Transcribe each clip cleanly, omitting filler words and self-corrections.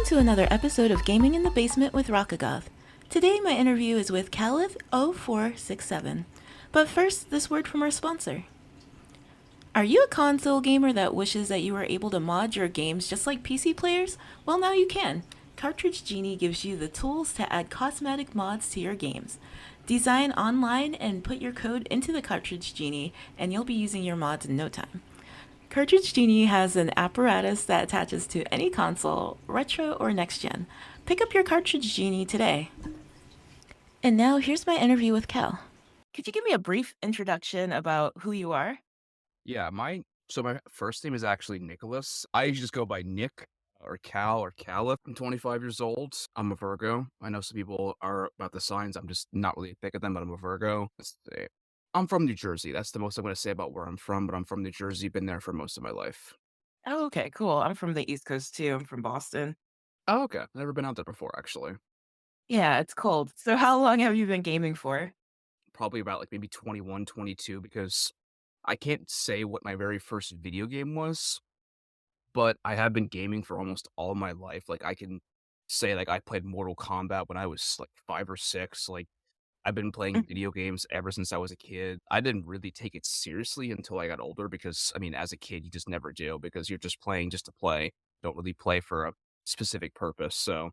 to another episode of Gaming in the Basement with RockAGoth. Today my interview is with Kalloth0467. But first, this word from our sponsor. Are you a console gamer that wishes that you were able to mod your games just like PC players? Well, now you can. Cartridge Genie gives you the tools to add cosmetic mods to your games. Design online and put your code into the Cartridge Genie, and you'll be using your mods in no time. Cartridge Genie has an apparatus that attaches to any console, retro or next gen. Pick up your Cartridge Genie today. And now here's my interview with Cal. Could you give me a brief introduction about who you are? Yeah, my first name is actually Nicholas. I usually just go by Nick or Cal or Caliph. I'm 25 years old. I'm a Virgo. I know some people are about the signs. I'm just not really thick at them, but I'm a Virgo. Let's see. I'm from New Jersey. That's the most I'm going to say about where I'm from, but I'm from New Jersey. Been there for most of my life. Oh, okay, cool. I'm from the East Coast too. I'm from Boston. Oh, okay. Never been out there before, actually. Yeah, it's cold. So how long have you been gaming for? Probably about like maybe 21, 22, because I can't say what my very first video game was, but I have been gaming for almost all my life. Like, I can say, like, I played Mortal Kombat when I was, like, 5 or 6. Like, I've been playing Mhm. video games ever since I was a kid. I didn't really take it seriously until I got older because, I mean, as a kid, you just never do because you're just playing just to play. Don't really play for a specific purpose. So,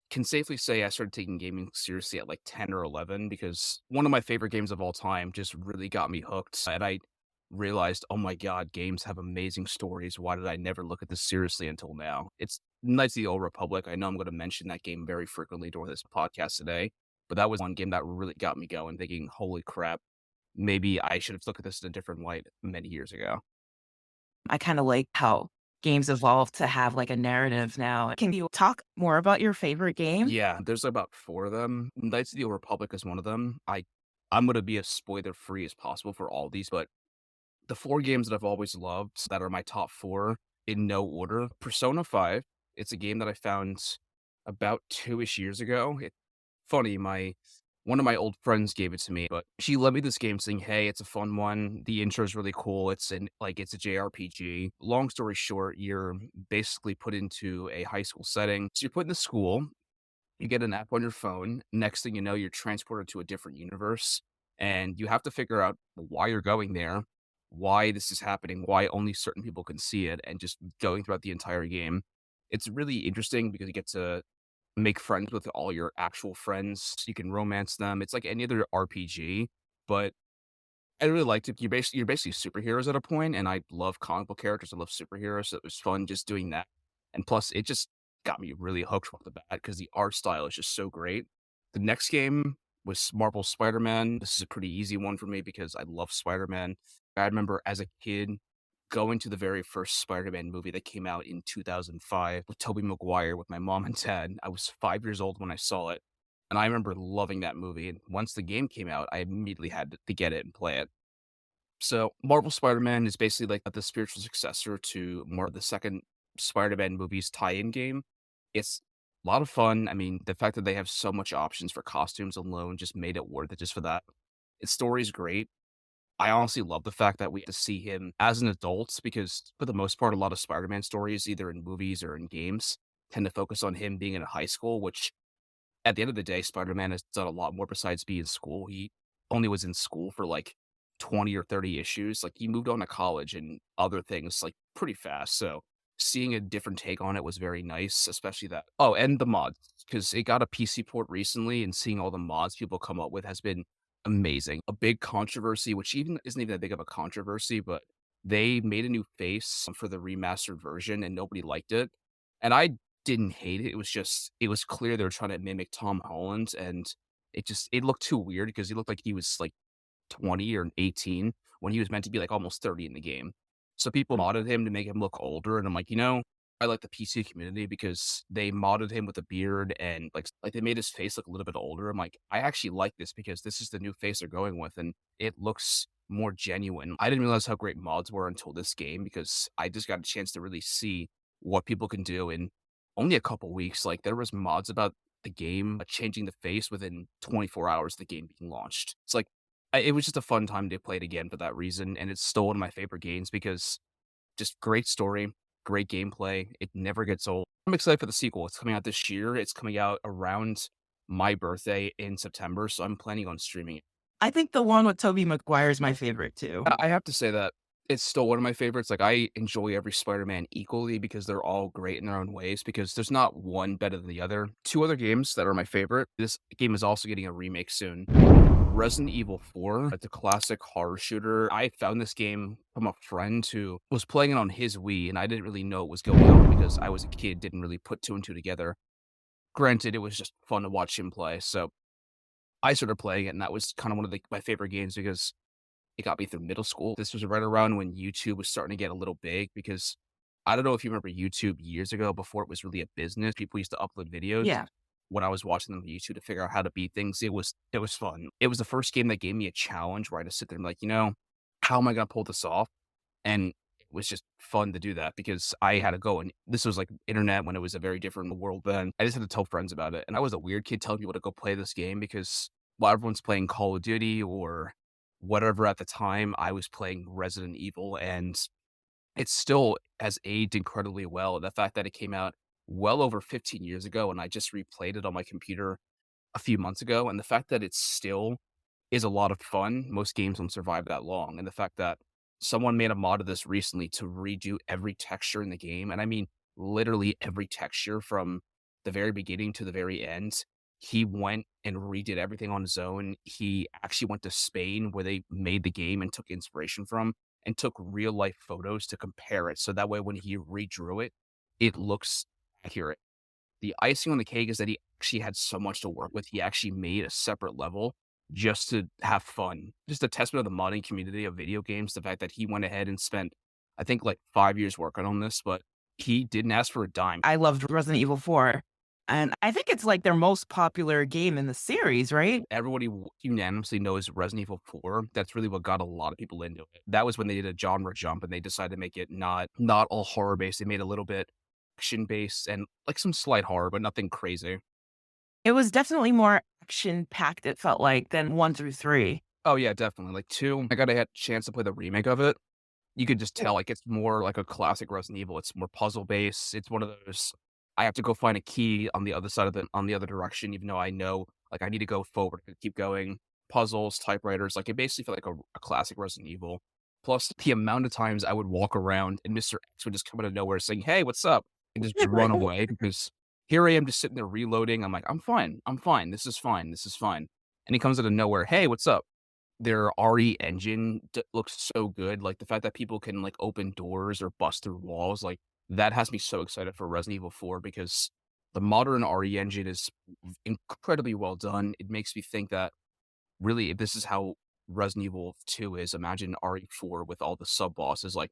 can safely say I started taking gaming seriously at like 10 or 11 because one of my favorite games of all time just really got me hooked. And I realized, oh my God, games have amazing stories. Why did I never look at this seriously until now? It's Knights of the Old Republic. I know I'm going to mention that game very frequently during this podcast today, but that was one game that really got me going, thinking, holy crap, maybe I should have looked at this in a different light many years ago. I kind of like how games evolve to have like a narrative now. Can you talk more about your favorite game? Yeah, there's about 4 of them. Knights of the Old Republic is one of them. I'm gonna be as spoiler free as possible for all these, but the 4 games that I've always loved that are my top 4 in no order. Persona 5, it's a game that I found about 2-ish years ago. It's funny, my one of my old friends gave it to me, but she lent me this game saying, "Hey, it's a fun one. The intro is really cool. It's a JRPG." Long story short, you're basically put into a high school setting. So you're put in the school, you get an app on your phone. Next thing you know, you're transported to a different universe, and you have to figure out why you're going there, why this is happening, why only certain people can see it, and just going throughout the entire game. It's really interesting because you get to make friends with all your actual friends. You can romance them. It's like any other RPG, but I really liked it. You're basically superheroes at a point, and I love comic book characters. I love superheroes, so it was fun just doing that. And plus, it just got me really hooked off the bat because the art style is just so great. The next game was Marvel Spider-Man. This is a pretty easy one for me because I love Spider-Man. I remember as a kid going to the very first Spider-Man movie that came out in 2005 with Tobey Maguire with my mom and dad. I was 5 years old when I saw it, and I remember loving that movie, and once the game came out, I immediately had to get it and play it. So, Marvel Spider-Man is basically like the spiritual successor to more of the second Spider-Man movie's tie-in game. It's a lot of fun. I mean, the fact that they have so much options for costumes alone just made it worth it just for that. Its story is great. I honestly love the fact that we get to see him as an adult because, for the most part, a lot of Spider-Man stories, either in movies or in games, tend to focus on him being in high school, which at the end of the day, Spider-Man has done a lot more besides be in school. He only was in school for like 20 or 30 issues. Like, he moved on to college and other things like pretty fast. So seeing a different take on it was very nice, especially that. Oh, and the mods, because it got a PC port recently, and seeing all the mods people come up with has been amazing. A big controversy, which even isn't even that big of a controversy, but they made a new face for the remastered version and nobody liked it. And I didn't hate it. It was clear they were trying to mimic Tom Holland, and it looked too weird because he looked like he was, like, 20 or 18 when he was meant to be, like, almost 30 in the game. So people modded him to make him look older, and I'm like, I like the PC community because they modded him with a beard and, they made his face look a little bit older. I'm like, "I actually like this because this is the new face they're going with, and it looks more genuine." I didn't realize how great mods were until this game because I just got a chance to really see what people can do in only a couple weeks. Like, there was mods about the game changing the face within 24 hours of the game being launched. It's like, it was just a fun time to play it again for that reason, and it's still one of my favorite games because just great story. great gameplay. It never gets old. I'm excited for the sequel. It's coming out this year. It's coming out around my birthday in September, so I'm planning on streaming it. I think the one with Tobey Maguire is my favorite too. I have to say that it's still one of my favorites. Like, I enjoy every Spider-Man equally because they're all great in their own ways, because there's not one better than the other. Two other games that are my favorite. This game is also getting a remake soon. Resident Evil 4, it's a classic horror shooter. I found this game from a friend who was playing it on his Wii, and I didn't really know what was going on because I was a kid, didn't really put two and two together. Granted, it was just fun to watch him play, so I started playing it, and that was kind of one of my favorite games because it got me through middle school. This was right around when YouTube was starting to get a little big because I don't know if you remember YouTube years ago before it was really a business. People used to upload videos. Yeah. When I was watching them on YouTube to figure out how to beat things, it was fun. It was the first game that gave me a challenge where I had to sit there and be like, how am I gonna pull this off? And it was just fun to do that because I had to go, and this was like internet when it was a very different world then. I just had to tell friends about it. And I was a weird kid telling people to go play this game because while everyone's playing Call of Duty or whatever at the time, I was playing Resident Evil, and it still has aged incredibly well. The fact that it came out well over 15 years ago and I just replayed it on my computer a few months ago, and the fact that it still is a lot of fun. Most games don't survive that long, and the fact that someone made a mod of this recently to redo every texture in the game, and I mean literally every texture from the very beginning to the very end. He went and redid everything on his own. He actually went to Spain where they made the game and took inspiration from and took real life photos to compare it. So that way when he redrew it, it looks accurate. The icing on the cake is that he actually had so much to work with. He actually made a separate level just to have fun. Just a testament of the modding community of video games. The fact that he went ahead and spent, I think, like 5 years working on this, but he didn't ask for a dime. I loved Resident Evil 4. And I think it's like their most popular game in the series, right? Everybody unanimously knows Resident Evil 4. That's really what got a lot of people into it. That was when they did a genre jump and they decided to make it not all horror based. They made a little bit action based and like some slight horror, but nothing crazy. It was definitely more action packed, it felt like, than 1 through 3. Oh yeah, definitely. Like 2, I got a chance to play the remake of it. You could just tell, like, it's more like a classic Resident Evil. It's more puzzle based. It's one of those, I have to go find a key on the other side of on the other direction, even though I know, like, I need to go forward and keep going. Puzzles, typewriters, like, it basically felt like a classic Resident Evil. Plus, the amount of times I would walk around and Mr. X would just come out of nowhere saying, "Hey, what's up?" and just run away because here I am just sitting there reloading. I'm like, "I'm fine. I'm fine. This is fine. This is fine." And he comes out of nowhere, "Hey, what's up?" Their RE engine looks so good. Like the fact that people can like open doors or bust through walls, like that has me so excited for Resident Evil 4 because the modern RE engine is incredibly well done. It makes me think that really, if this is how Resident Evil 2 is, imagine RE4 with all the sub bosses like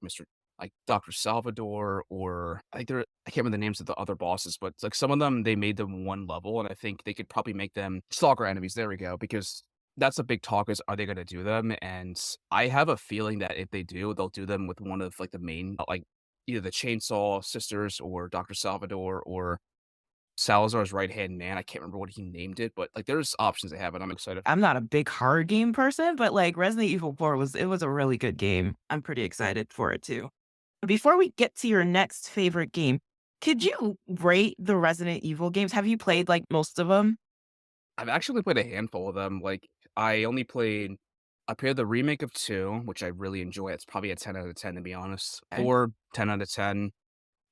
like Dr. Salvador, or I can't remember the names of the other bosses, but like some of them they made them one level, and I think they could probably make them stalker enemies. There we go, because that's a big talk is are they gonna do them? And I have a feeling that if they do, they'll do them with one of like the main like either the Chainsaw Sisters or Dr. Salvador or Salazar's right-hand man. I can't remember what he named it, but, like, there's options they have, and I'm excited. I'm not a big horror game person, but like Resident Evil 4 was a really good game. I'm pretty excited for it too. Before we get to your next favorite game, could you rate the Resident Evil games? Have you played like most of them? I've actually played a handful of them, like, I played the remake of 2, which I really enjoy. It's probably a 10 out of 10, to be honest. Okay. 4, 10 out of 10.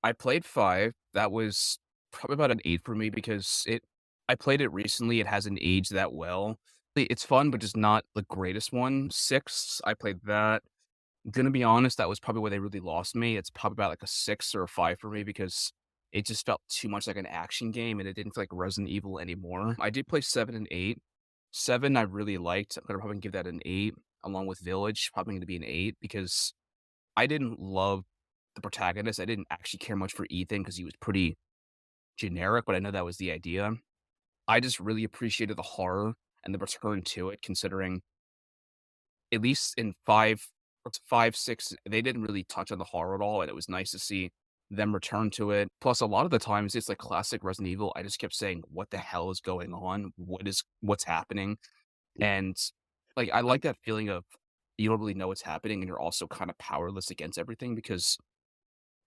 I played 5. That was probably about an 8 for me because I played it recently. It hasn't aged that well. It's fun, but just not the greatest one. 6, I played that. Gonna be honest, that was probably where they really lost me. It's probably about like a 6 or a 5 for me because it just felt too much like an action game and it didn't feel like Resident Evil anymore. I did play 7 and 8. 7 I really liked. I'm gonna probably give that an 8 along with Village, probably gonna be an 8 because I didn't love the protagonist. I didn't actually care much for Ethan because he was pretty generic, but I know that was the idea. I just really appreciated the horror and the return to it, considering at least in 5, 6, they didn't really touch on the horror at all, and it was nice to see them return to it. Plus, a lot of the times, it's like classic Resident Evil. I just kept saying, "What the hell is going on? What's happening?" And like, I like that feeling of you don't really know what's happening, and you're also kind of powerless against everything because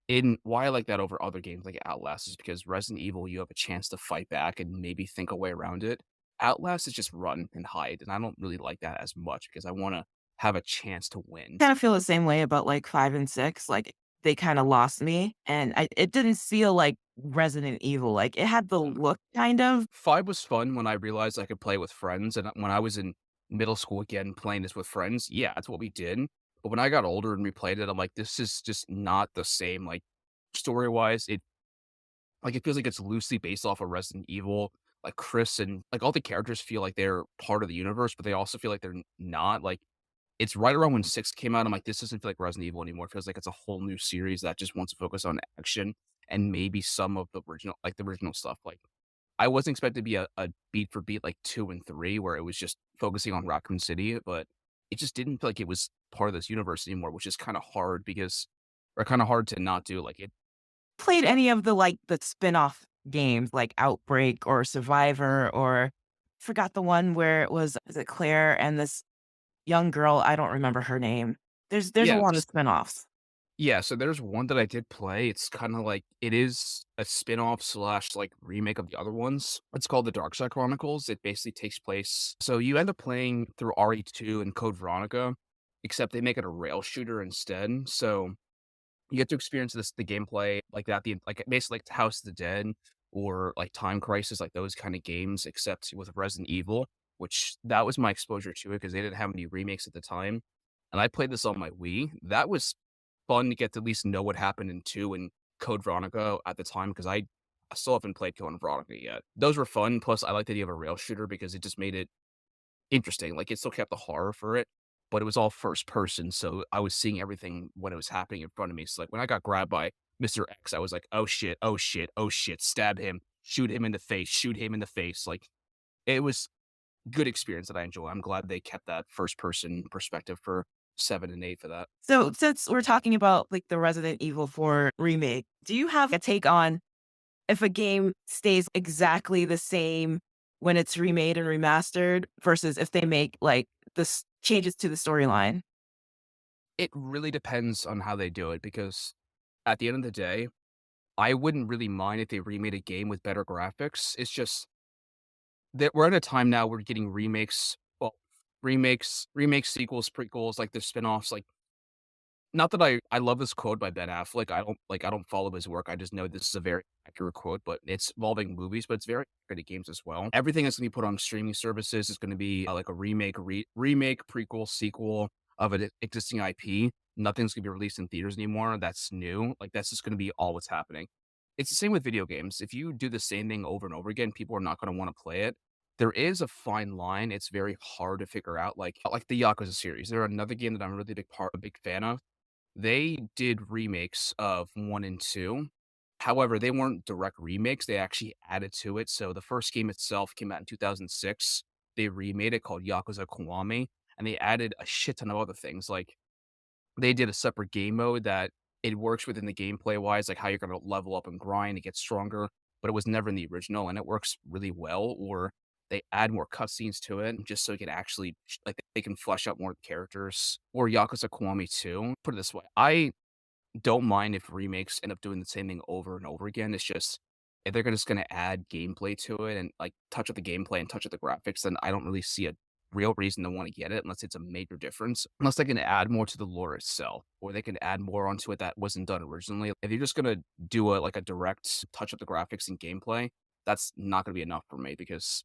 In why I like that over other games like Outlast is because Resident Evil, you have a chance to fight back and maybe think a way around it. Outlast is just run and hide, and I don't really like that as much because I wanna have a chance to win. Kind of feel the same way about like 5 and 6. Like they kind of lost me and it didn't feel like Resident Evil. Like it had the look kind of. 5 was fun when I realized I could play with friends, and when I was in middle school again playing this with friends, yeah, that's what we did. But when I got older and replayed it, I'm like, "This is just not the same." Like, story-wise, it feels like it's loosely based off of Resident Evil. Like, Chris and, like, all the characters feel like they're part of the universe, but they also feel like they're not. Like, it's right around when 6 came out, I'm like, "This doesn't feel like Resident Evil anymore." It feels like it's a whole new series that just wants to focus on action and maybe some of the original stuff. Like, I wasn't expected to be a beat for beat like 2 and 3 where it was just focusing on Raccoon City, but it just didn't feel like it was part of this universe anymore, which is kinda hard because or kinda hard to not do. Like, it Played any of the like the spin-off games like Outbreak or Survivor or forgot the one where it was is it Claire and this young girl, I don't remember her name. There's a yeah, lot of just spin-offs. yeah, so there's one that I did play. It's kinda like it is a spin-off slash, like, remake of the other ones. It's called The Dark Side Chronicles. It basically takes place so you end up playing through RE2 and Code Veronica, except they make it a rail shooter instead. So you get to experience the gameplay like that, like, basically like House of the Dead or, like, Time Crisis, like, those kinda games, except with Resident Evil, which that was my exposure to it because they didn't have any remakes at the time, and I played this on my Wii. That was fun to get to at least know what happened in 2 and Code Veronica at the time because I still haven't played Code Veronica yet. Those were fun, plus I like the idea of a rail shooter because it just made it interesting. Like, it still kept the horror for it, but it was all first person, so I was seeing everything when it was happening in front of me. So, like, when I got grabbed by Mr. X, I was like, "Oh shit, oh shit, oh shit, stab him, shoot him in the face, shoot him in the face." Like, it was good experience that I enjoy. I'm glad they kept that first person perspective for 7 and 8 for that. So since we're talking about like the Resident Evil 4 remake, do you have a take on if a game stays exactly the same when it's remade and remastered versus if they make like this changes to the storyline? It really depends on how they do it because at the end of the day, I wouldn't really mind if they remade a game with better graphics. It's just that we're at a time now we're getting remakes, well, remakes, sequels, prequels, like the spinoffs. Like, not that I love this quote by Ben Affleck. I don't follow his work. I just know this is a very accurate quote, but it's involving movies, but it's very accurate to games as well. Everything that's gonna be put on streaming services is gonna be like a remake, prequel, sequel of an existing IP. Nothing's gonna be released in theaters anymore. That's new. Like, that's just gonna be all what's happening. It's the same with video games. If you do the same thing over and over again, people are not gonna wanna play it. There is a fine line. It's very hard to figure out. Like the Yakuza series. They're another game that I'm a really a big fan of. They did remakes of 1 and 2. However, they weren't direct remakes, they actually added to it. So the first game itself came out in 2006. They remade it called Yakuza Kiwami, and they added a shit ton of other things, like they did a separate game mode that it works within the gameplay wise, like how you're gonna level up and grind to get stronger, but it was never in the original, and it works really well. Or they add more cutscenes to it just so you can actually like they can flesh out more characters. Or Yakuza Kiwami 2. Put it this way, I don't mind if remakes end up doing the same thing over and over again. It's just if they're just gonna add gameplay to it and, like, touch up the gameplay and touch up the graphics, then I don't really see a real reason to wanna get it unless it's a major difference. Unless they can add more to the lore itself, or they can add more onto it that wasn't done originally. If you're just gonna do a direct touch up the graphics and gameplay, that's not gonna be enough for me because,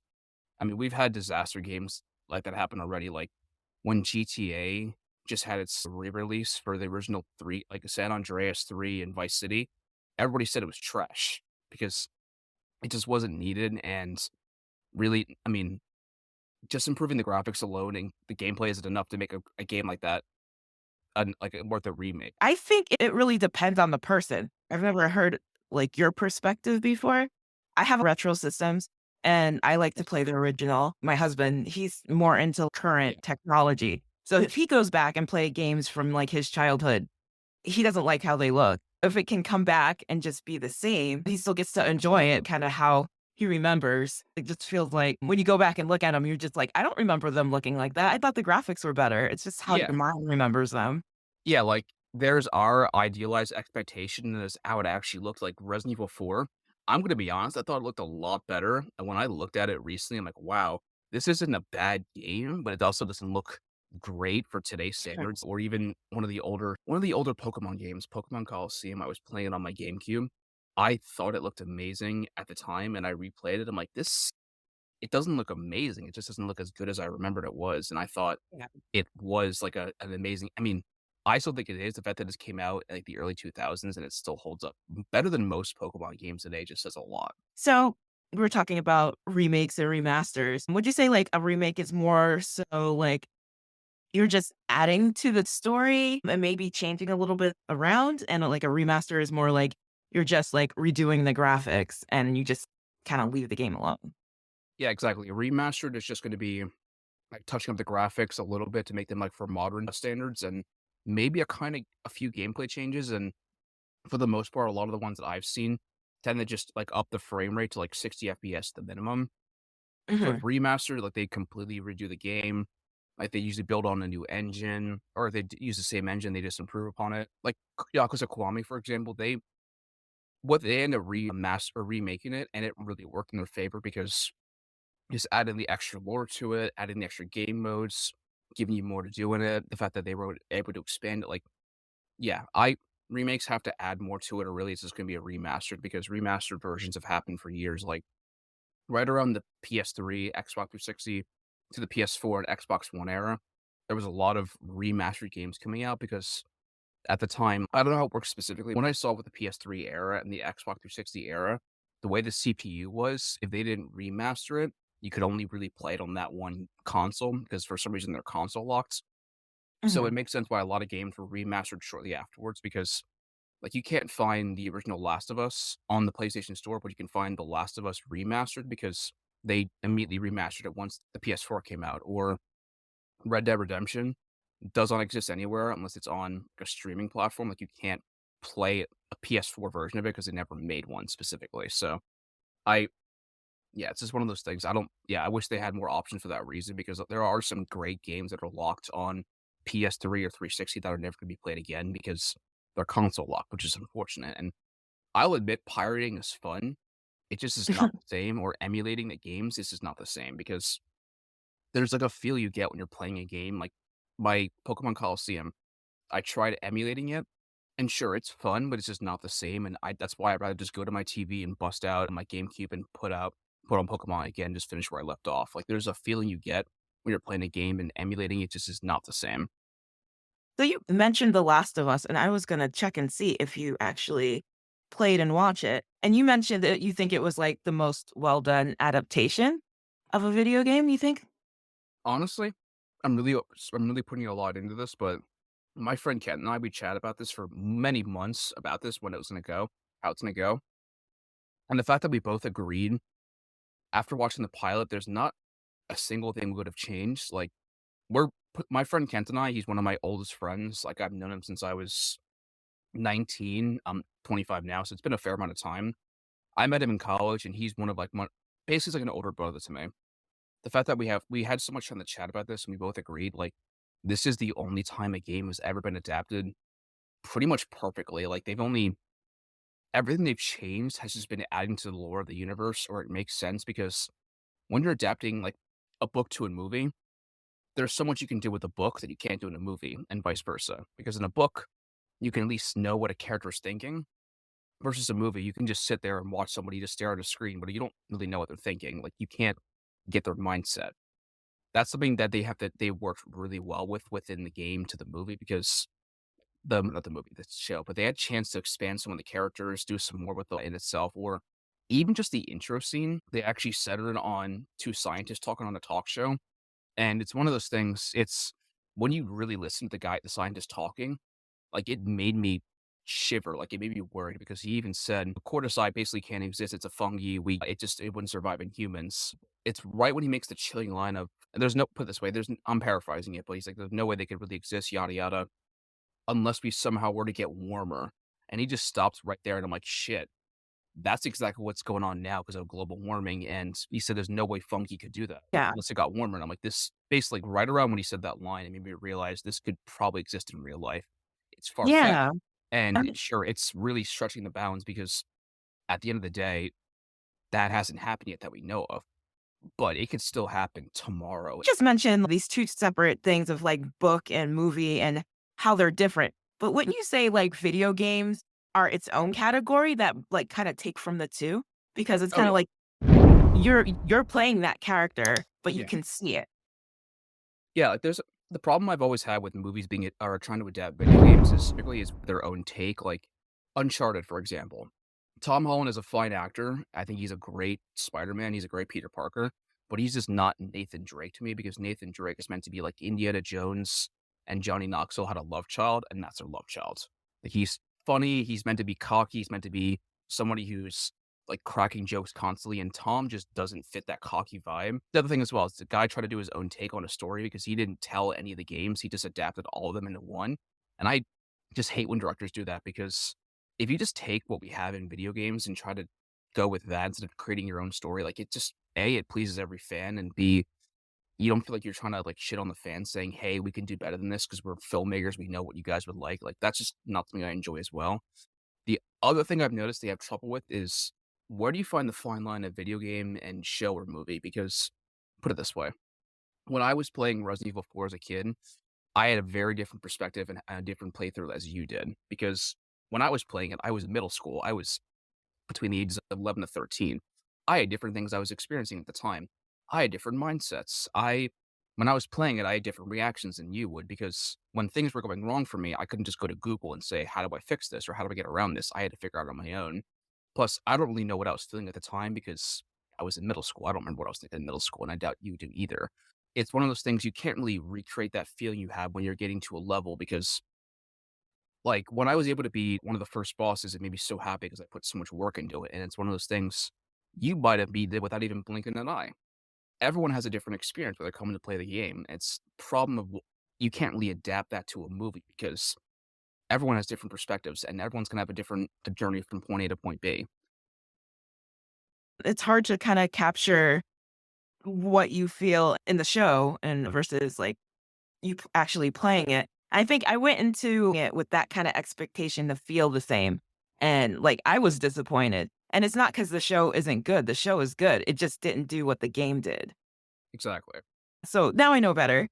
I mean, we've had disaster games like that happen already, like when GTA just had its re-release for the original 3, like San Andreas 3 and Vice City, everybody said it was trash because it just wasn't needed, and really, I mean, just improving the graphics alone and the gameplay isn't enough to make a game like that, worth a remake. I think it really depends on the person. I've never heard like your perspective before. I have retro systems and I like to play the original. My husband, he's more into current technology. So if he goes back and play games from like his childhood, he doesn't like how they look. If it can come back and just be the same, he still gets to enjoy it kind of how he remembers. It just feels like when you go back and look at them, you're just like, I don't remember them looking like that. I thought the graphics were better. It's just how Yeah. your mind remembers them. Yeah, like, there's our idealized expectation, and there's how it actually looked. Like Resident Evil 4, I'm gonna be honest, I thought it looked a lot better, and when I looked at it recently, I'm like, "Wow, this isn't a bad game," but it also doesn't look great for today's standards, or even one of the older Pokemon games, Pokemon Colosseum. I was playing it on my GameCube. I thought it looked amazing at the time, and I replayed it. I'm like, "This it doesn't look amazing, it just doesn't look as good as I remembered it was," and I thought Yeah. it was, like, an amazing I mean, I still think it is. The fact that this came out in, like, the early 2000s and it still holds up better than most Pokemon games today just says a lot. So we're talking about remakes and remasters. Would you say like a remake is more so like you're just adding to the story and maybe changing a little bit around, and like a remaster is more like you're just like redoing the graphics and you just kind of leave the game alone? Yeah, exactly. Remastered is just gonna be, like, touching up the graphics a little bit to make them, like, for modern standards and maybe a few gameplay changes, and for the most part, a lot of the ones that I've seen tend to just, like, up the frame rate to, like, 60 FPS the minimum. For Mhm. remastered, like, they completely redo the game. Like, they usually build on a new engine, or they use the same engine, they just improve upon it. Like, Yakuza Kiwami, for example, they end up or remaking it, and it really worked in their favor because just adding the extra lore to it, adding the extra game modes, giving you more to do in it, the fact that they were able to expand it, like, yeah, I remakes have to add more to it, or really it's just gonna be a remastered because remastered versions have happened for years, like, right around the PS3, Xbox 360 to the PS4 and Xbox One era, there was a lot of remastered games coming out because at the time, I don't know how it works specifically. When I saw with the PS3 era and the Xbox 360 era, the way the CPU was, if they didn't remaster it, you could only really play it on that one console because for some reason they're console locked. So it Mhm. makes sense why a lot of games were remastered shortly afterwards because like you can't find the original Last of Us on the PlayStation Store, but you can find The Last of Us remastered because they immediately remastered it once the PS4 came out. Or Red Dead Redemption does not exist anywhere unless it's on a streaming platform. Like you can't play a PS4 version of it because they never made one specifically. So I yeah, it's just one of those things. I don't yeah, I wish they had more options for that reason because there are some great games that are locked on PS3 or 360 that are never gonna be played again because they're console locked, which is unfortunate. And I'll admit pirating is fun. It just is not the same, or emulating the games, this is not the same because there's like a feel you get when you're playing a game. Like my Pokemon Colosseum, I tried emulating it, and sure, it's fun, but it's just not the same. And that's why I'd rather just go to my TV and bust out my GameCube and put on Pokemon again, just finish where I left off. Like there's a feeling you get when you're playing a game and emulating it just is not the same. So you mentioned The Last of Us, and I was gonna check and see if you actually played and watch it. And you mentioned that you think it was like the most well done adaptation of a video game, you think? Honestly, I'm really putting a lot into this, but my friend Ken and I, we chat about this for many months about this when it was gonna go, how it's gonna go. And the fact that we both agreed after watching the pilot, there's not a single thing we would have changed. Like my friend Kent and I, he's one of my oldest friends. Like I've known him since I was 19. I'm 25 now, so it's been a fair amount of time. I met him in college, and he's one of basically he's like an older brother to me. The fact that we had so much time to chat about this, and we both agreed like this is the only time a game has ever been adapted pretty much perfectly. Like they've only everything they've changed has just been adding to the lore of the universe, or it makes sense because when you're adapting like a book to a movie, there's so much you can do with a book that you can't do in a movie, and vice versa. Because in a book, you can at least know what a character is thinking. Versus a movie, you can just sit there and watch somebody just stare at a screen, but you don't really know what they're thinking. Like you can't get their mindset. That's something that they worked really well with within the game to the movie because not the movie, the show, but they had a chance to expand some of the characters, do some more with the in itself, or even just the intro scene. They actually centered on two scientists talking on a talk show. And it's one of those things, it's when you really listen to the scientist talking, like, it made me shiver, like, it made me worried because he even said, "Cordyceps basically can't exist, it's a fungi, it wouldn't survive in humans." It's right when he makes the chilling line of and there's no put it this way, I'm paraphrasing it, but he's like, "There's no way they could really exist, yada, yada, unless we somehow were to get warmer." And he just stops right there, and I'm like, "Shit, that's exactly what's going on now because of global warming," and he said there's no way fungi could do that Yeah. unless it got warmer, and I'm like, this basically right around when he said that line, it made me realize this could probably exist in real life. it's far-fetched. Yeah. And Um, sure, it's really stretching the bounds because at the end of the day, that hasn't happened yet that we know of, but it could still happen tomorrow. just mentioned these two separate things of like book and movie and how they're different. But wouldn't you say like video games are its own category that like kind of take from the two? Because it's Oh, kind of yeah. like you're playing that character, but you Yeah. can see it. Yeah, like, there's the problem I've always had with movies being or trying to adapt video games is typically is their own take, like Uncharted, for example. Tom Holland is a fine actor. I think he's a great Spider-Man, he's a great Peter Parker, but he's just not Nathan Drake to me because Nathan Drake is meant to be like Indiana Jones and Johnny Knoxville had a love child, and that's their love child. Like, he's funny, he's meant to be cocky, he's meant to be somebody who's like cracking jokes constantly, and Tom just doesn't fit that cocky vibe. The other thing as well is the guy tried to do his own take on a story because he didn't tell any of the games. He just adapted all of them into one. And I just hate when directors do that because if you just take what we have in video games and try to go with that instead of creating your own story, like it just A, it pleases every fan, and B, you don't feel like you're trying to like shit on the fans saying, hey, we can do better than this because we're filmmakers, we know what you guys would like. Like that's just not something I enjoy as well. The other thing I've noticed they have trouble with is where do you find the fine line of video game and show or movie? Because put it this way, when I was playing Resident Evil 4 as a kid, I had a very different perspective and a different playthrough as you did. Because when I was playing it, I was in middle school. I was between the ages of 11 to 13. I had different things I was experiencing at the time. I had different mindsets. When I was playing it, I had different reactions than you would because when things were going wrong for me, I couldn't just go to Google and say, how do I fix this or how do I get around this? I had to figure out on my own. Plus, I don't really know what I was feeling at the time because I was in middle school. I don't remember what I was thinking in middle school, and I doubt you do either. It's one of those things you can't really recreate that feeling you have when you're getting to a level because like, when I was able to be one of the first bosses, it made me so happy because I put so much work into it, and it's one of those things you might have beat it without even blinking an eye. Everyone has a different experience when they're coming to play the game. It's problem of you can't really adapt that to a movie because everyone has different perspectives, and everyone's gonna have a different journey from point A to point B. It's hard to kind of capture what you feel in the show and versus like actually playing it. I think I went into it with that kind of expectation to feel the same. And like I was disappointed. And it's not because the show isn't good. The show is good. It just didn't do what the game did. Exactly. So now I know better.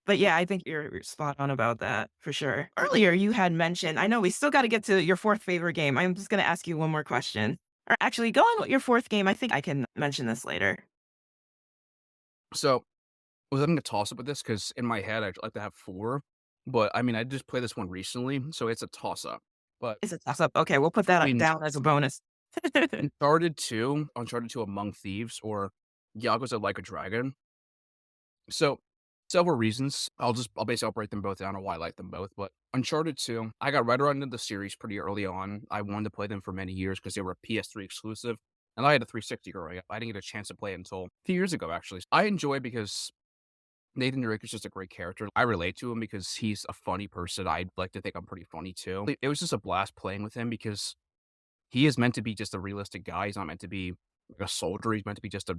But yeah, I think you're spot on about that for sure. Earlier, you had mentioned, I know we still got to get to your fourth favorite game. I'm just going to ask you one more question. Or actually, go on with your fourth game. I think I can mention this later. So, I was having a toss-up with this because in my head, I'd like to have 4, but, I mean, I just played this one recently, so it's a toss-up. But It's a toss up. Okay, we'll put that between down as a bonus. Uncharted 2 Among Thieves, or Yakuza Like a Dragon. So, several reasons. I'll basically break them both down on why I like them both. But Uncharted 2, I got right around into the series pretty early on. I wanted to play them for many years because they were a PS3 exclusive, and I had a 360 growing up. I didn't get a chance to play it until a few years ago, actually. I enjoy it because Nathan Drake is just a great character. I relate to him because he's a funny person. I'd like to think I'm pretty funny too. It was just a blast playing with him because he is meant to be just a realistic guy. He's not meant to be like a soldier. He's meant to be just a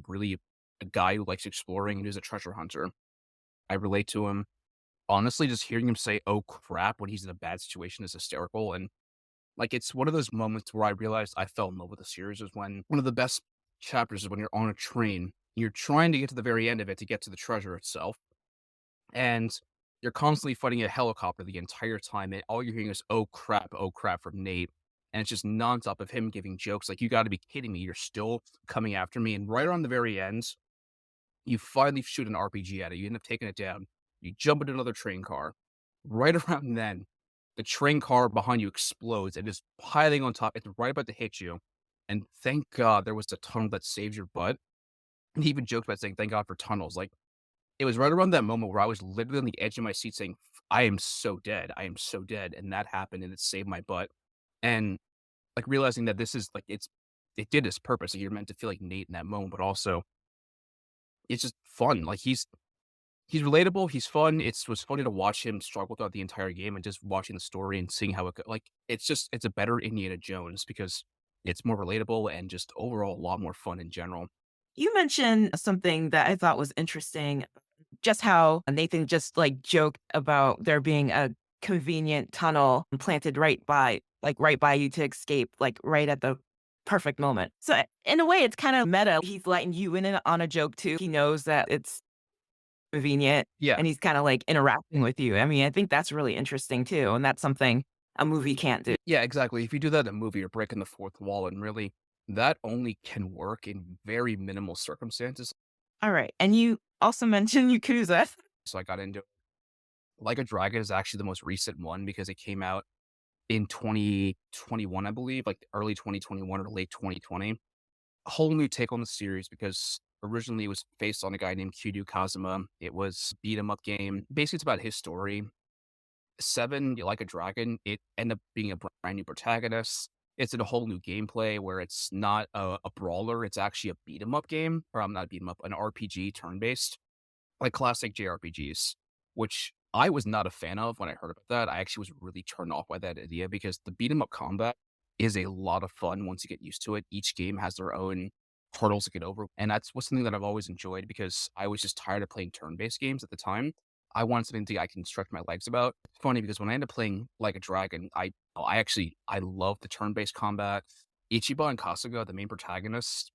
guy who likes exploring and who's a treasure hunter. I relate to him. Honestly, just hearing him say, "Oh crap," when he's in a bad situation is hysterical. And like it's one of those moments where I realized I fell in love with the series is when one of the best chapters is when you're on a train. You're trying to get to the very end of it to get to the treasure itself. And you're constantly fighting a helicopter the entire time. And all you're hearing is, oh crap from Nate. And it's just nonstop of him giving jokes like, you got to be kidding me. You're still coming after me. And right around the very end, you finally shoot an RPG at it. You end up taking it down. You jump into another train car. Right around then, the train car behind you explodes and is piling on top. It's right about to hit you. And thank God there was a tunnel that saves your butt. And he even joked about saying, thank God for tunnels. Like, it was right around that moment where I was literally on the edge of my seat saying, I am so dead. I am so dead. And that happened and it saved my butt. And like realizing that this is like, it did its purpose. Like, you're meant to feel like Nate in that moment, but also it's just fun. Like he's relatable. He's fun. Was funny to watch him struggle throughout the entire game and just watching the story and seeing how like, it's a better Indiana Jones because it's more relatable and just overall a lot more fun in general. You mentioned something that I thought was interesting, just how Nathan just like joked about there being a convenient tunnel planted right by you to escape, like right at the perfect moment. So in a way, it's kind of meta. He's letting you in on a joke too. He knows that it's convenient Yeah. and he's kind of like interacting with you. I mean, I think that's really interesting too. And that's something a movie can't do. Yeah, exactly. If you do that in a movie, you're breaking the fourth wall, and really, that only can work in very minimal circumstances. All right. And you also mentioned Yakuza. So I got into Like a Dragon is actually the most recent one because it came out in 2021, I believe, like early 2021 or late 2020. A whole new take on the series because originally it was based on a guy named Kiryu Kazuma. It was a beat 'em up game. Basically, it's about his story. Seven, Like a Dragon, it ended up being a brand new protagonist. It's in a whole new gameplay where it's not a brawler, it's actually a beat 'em up game, or I'm not a beat 'em up, an RPG turn based, like classic JRPGs, which I was not a fan of when I heard about that. I actually was really turned off by that idea because the beat 'em up combat is a lot of fun once you get used to it. Each game has their own hurdles to get over, and that's was something that I've always enjoyed because I was just tired of playing turn-based games at the time. I wanted something that I can stretch my legs about. It's funny because when I ended up playing Like a Dragon, I love the turn-based combat. Ichiban and Kasuga, the main protagonists,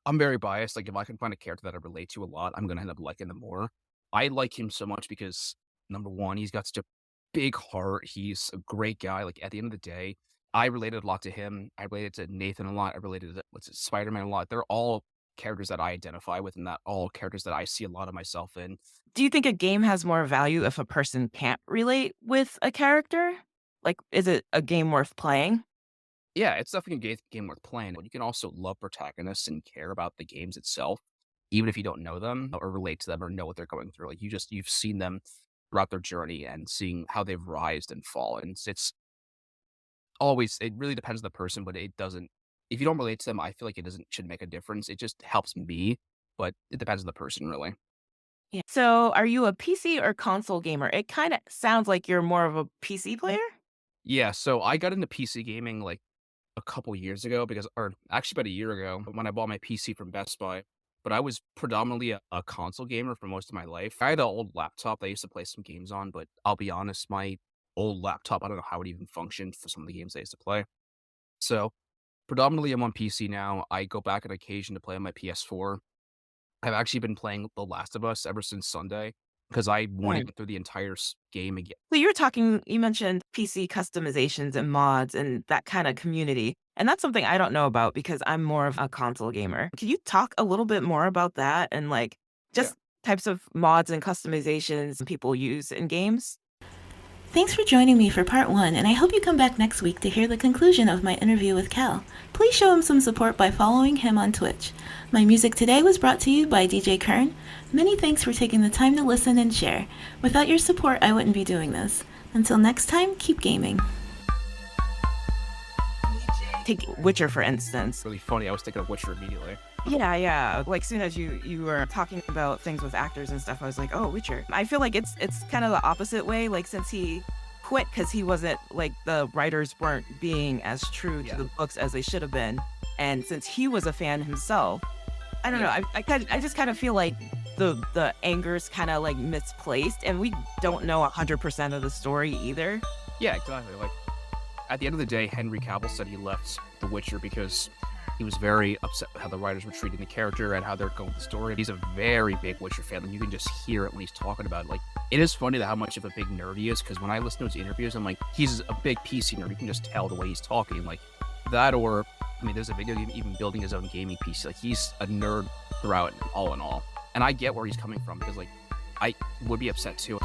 I'm very biased. Like if I can find a character that I relate to a lot, I'm gonna end up liking them more. I like him so much because number one, he's got such a big heart. He's a great guy. Like at the end of the day, I related a lot to him. I related to Nathan a lot. I related to Spider-Man a lot. They're all characters that I identify with and that all characters that I see a lot of myself in. Do you think a game has more value if a person can't relate with a character? Like, is it a game worth playing? Yeah, it's definitely a game worth playing, but you can also love protagonists and care about the games itself, even if you don't know them or relate to them or know what they're going through. Like you've seen them throughout their journey and seeing how they've rised and fallen. It really depends on the person, but it doesn't if you don't relate to them, I feel like it doesn't should make a difference. It just helps me, but it depends on the person really. Yeah. So, are you a PC or console gamer? It kind of sounds like you're more of a PC player. Yeah, so I got into PC gaming like a couple years ago or actually about a year ago when I bought my PC from Best Buy. But I was predominantly a console gamer for most of my life. I had an old laptop that I used to play some games on, but I'll be honest, my old laptop, I don't know how it even functioned for some of the games I used to play. So predominantly I'm on PC now. I go back on occasion to play on my PS4. I've actually been playing The Last of Us ever since Sunday because I wanted to Right. get through the entire game again. So you mentioned PC customizations and mods and that kind of community. And that's something I don't know about because I'm more of a console gamer. Can you talk a little bit more about that and like Yeah. just types of mods and customizations people use in games? Thanks for joining me for part one, and I hope you come back next week to hear the conclusion of my interview with Cal. Please show him some support by following him on Twitch. My music today was brought to you by DJ Kern. Many thanks for taking the time to listen and share. Without your support, I wouldn't be doing this. Until next time, keep gaming. Take Witcher, for instance. Really funny. I was thinking of Witcher immediately. Yeah, yeah. Like soon as you were talking about things with actors and stuff, I was like, oh, Witcher. I feel like it's kind of the opposite way. Like since he quit because he wasn't like the writers weren't being as true to Yeah. the books as they should have been, and since he was a fan himself, I don't know. I just kind of feel like the anger's kind of like misplaced, and we don't know 100% of the story either. Yeah, exactly. Like at the end of the day, Henry Cavill said he left The Witcher because he was very upset with how the writers were treating the character and how they're going with the story. He's a very big Witcher fan, and you can just hear it when he's talking about it. Like, it is funny how much of a big nerd he is, because when I listen to his interviews, I'm like, he's a big PC nerd. You can just tell the way he's talking. Like, that or, I mean, there's a video game even building his own gaming PC. Like, he's a nerd throughout, all in all. And I get where he's coming from, because, like, I would be upset, too.